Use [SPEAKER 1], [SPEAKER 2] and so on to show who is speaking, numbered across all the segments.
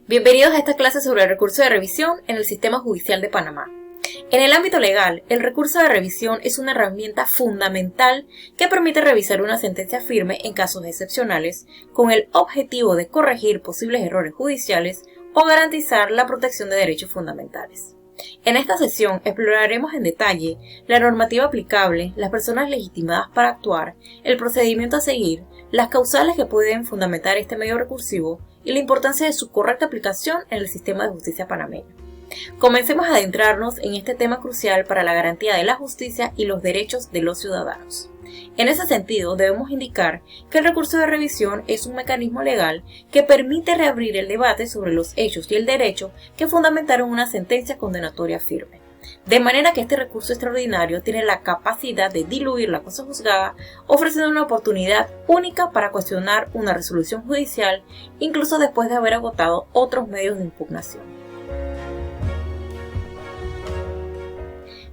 [SPEAKER 1] Bienvenidos a esta clase sobre el recurso de revisión en el Sistema Judicial de Panamá. En el ámbito legal, el recurso de revisión es una herramienta fundamental que permite revisar una sentencia firme en casos excepcionales con el objetivo de corregir posibles errores judiciales o garantizar la protección de derechos fundamentales. En esta sesión exploraremos en detalle la normativa aplicable, las personas legitimadas para actuar, el procedimiento a seguir, las causales que pueden fundamentar este medio recursivo y la importancia de su correcta aplicación en el sistema de justicia panameño. Comencemos a adentrarnos en este tema crucial para la garantía de la justicia y los derechos de los ciudadanos. En ese sentido, debemos indicar que el recurso de revisión es un mecanismo legal que permite reabrir el debate sobre los hechos y el derecho que fundamentaron una sentencia condenatoria firme. De manera que este recurso extraordinario tiene la capacidad de diluir la cosa juzgada, ofreciendo una oportunidad única para cuestionar una resolución judicial, incluso después de haber agotado otros medios de impugnación.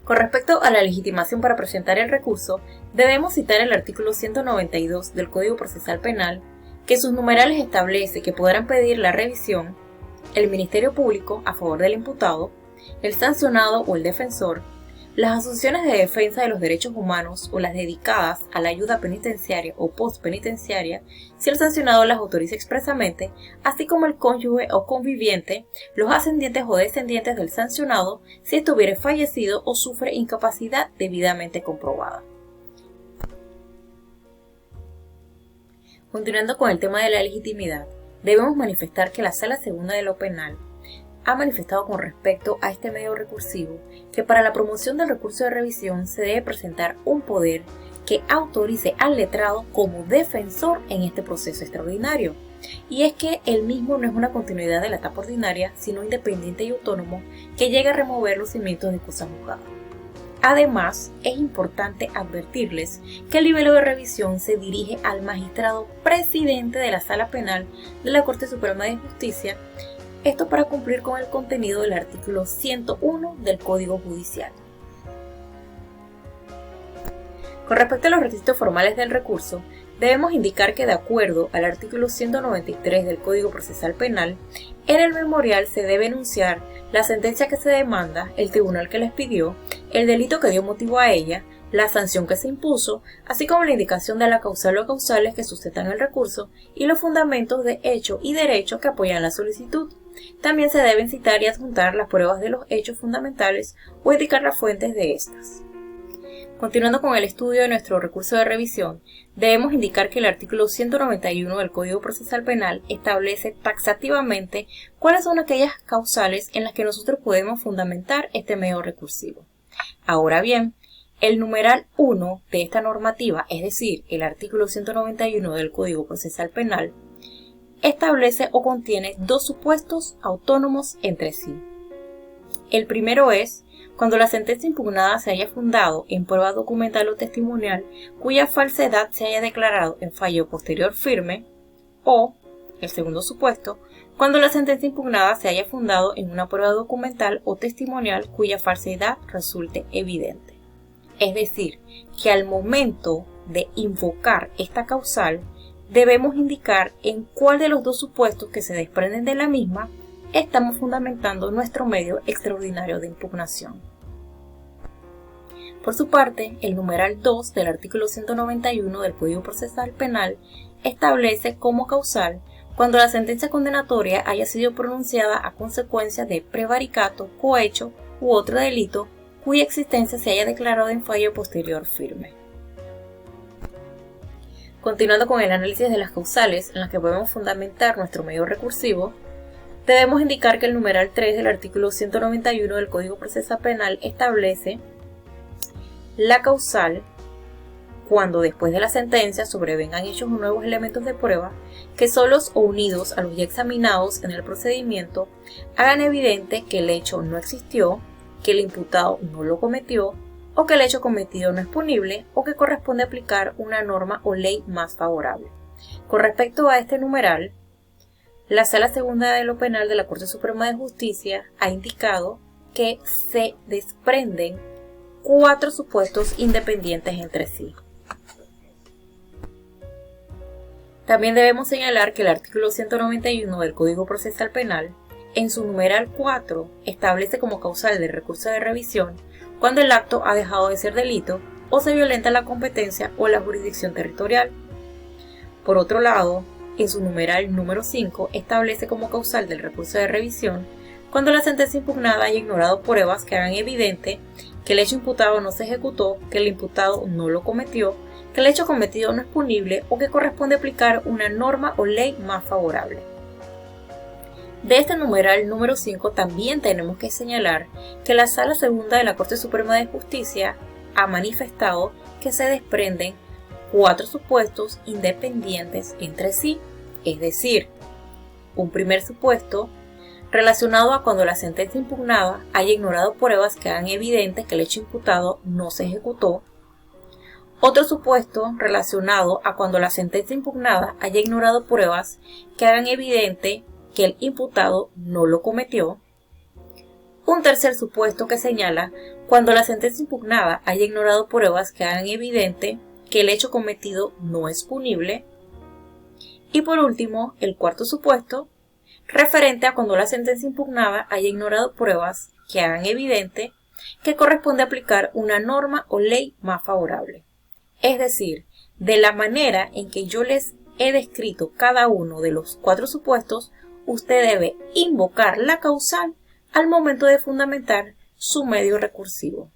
[SPEAKER 1] Con respecto a la legitimación para presentar el recurso, debemos citar el artículo 192 del Código Procesal Penal, que sus numerales establece que podrán pedir la revisión el Ministerio Público a favor del imputado, el sancionado o el defensor, las asociaciones de defensa de los derechos humanos o las dedicadas a la ayuda penitenciaria o postpenitenciaria, si el sancionado las autoriza expresamente, así como el cónyuge o conviviente, los ascendientes o descendientes del sancionado, si estuviere fallecido o sufre incapacidad debidamente comprobada. Continuando con el tema de la legitimidad, debemos manifestar que la Sala Segunda de lo Penal ha manifestado con respecto a este medio recursivo que para la promoción del recurso de revisión se debe presentar un poder que autorice al letrado como defensor en este proceso extraordinario. Y es que el mismo no es una continuidad de la etapa ordinaria, sino independiente y autónomo que llega a remover los cimientos de cosa juzgada. Además, es importante advertirles que el nivel de revisión se dirige al magistrado presidente de la Sala Penal de la Corte Suprema de Justicia, esto para cumplir con el contenido del artículo 101 del Código Judicial. Con respecto a los requisitos formales del recurso, debemos indicar que de acuerdo al artículo 193 del Código Procesal Penal, en el memorial se debe enunciar la sentencia que se demanda, el tribunal que la expidió, el delito que dio motivo a ella, la sanción que se impuso, así como la indicación de la causal o causales que sustentan el recurso y los fundamentos de hecho y derecho que apoyan la solicitud. También se deben citar y adjuntar las pruebas de los hechos fundamentales o indicar las fuentes de estas. Continuando con el estudio de nuestro recurso de revisión, debemos indicar que el artículo 191 del Código Procesal Penal establece taxativamente cuáles son aquellas causales en las que nosotros podemos fundamentar este medio recursivo. Ahora bien, el numeral 1 de esta normativa, es decir, el artículo 191 del Código Procesal Penal, establece o contiene dos supuestos autónomos entre sí. El primero es cuando la sentencia impugnada se haya fundado en prueba documental o testimonial cuya falsedad se haya declarado en fallo posterior firme, o, el segundo supuesto, cuando la sentencia impugnada se haya fundado en una prueba documental o testimonial cuya falsedad resulte evidente. Es decir, que al momento de invocar esta causal, debemos indicar en cuál de los dos supuestos que se desprenden de la misma estamos fundamentando nuestro medio extraordinario de impugnación. Por su parte, el numeral 2 del artículo 191 del Código Procesal Penal establece como causal cuando la sentencia condenatoria haya sido pronunciada a consecuencia de prevaricato, cohecho u otro delito cuya existencia se haya declarado en fallo posterior firme. Continuando con el análisis de las causales en las que podemos fundamentar nuestro medio recursivo, debemos indicar que el numeral 3 del artículo 191 del Código Procesal Penal establece la causal cuando después de la sentencia sobrevengan hechos o nuevos elementos de prueba que solos o unidos a los ya examinados en el procedimiento hagan evidente que el hecho no existió, que el imputado no lo cometió, o que el hecho cometido no es punible, o que corresponde aplicar una norma o ley más favorable. Con respecto a este numeral, la Sala Segunda de lo Penal de la Corte Suprema de Justicia ha indicado que se desprenden 4 supuestos independientes entre sí. También debemos señalar que el artículo 191 del Código Procesal Penal, en su numeral 4, establece como causal del recurso de revisión cuando el acto ha dejado de ser delito o se violenta la competencia o la jurisdicción territorial. Por otro lado, en su numeral número 5, establece como causal del recurso de revisión cuando la sentencia impugnada haya ignorado pruebas que hagan evidente que el hecho imputado no se ejecutó, que el imputado no lo cometió, que el hecho cometido no es punible o que corresponde aplicar una norma o ley más favorable. De este numeral número 5 también tenemos que señalar que la Sala Segunda de la Corte Suprema de Justicia ha manifestado que se desprenden 4 supuestos independientes entre sí, es decir, un primer supuesto relacionado a cuando la sentencia impugnada haya ignorado pruebas que hagan evidente que el hecho imputado no se ejecutó, otro supuesto relacionado a cuando la sentencia impugnada haya ignorado pruebas que hagan evidente que el imputado no lo cometió, un tercer supuesto que señala cuando la sentencia impugnada haya ignorado pruebas que hagan evidente que el hecho cometido no es punible, y por último, el cuarto supuesto, referente a cuando la sentencia impugnada haya ignorado pruebas que hagan evidente que corresponde aplicar una norma o ley más favorable. Es decir, de la manera en que yo les he descrito cada uno de los 4 supuestos, usted debe invocar la causal al momento de fundamentar su medio recursivo.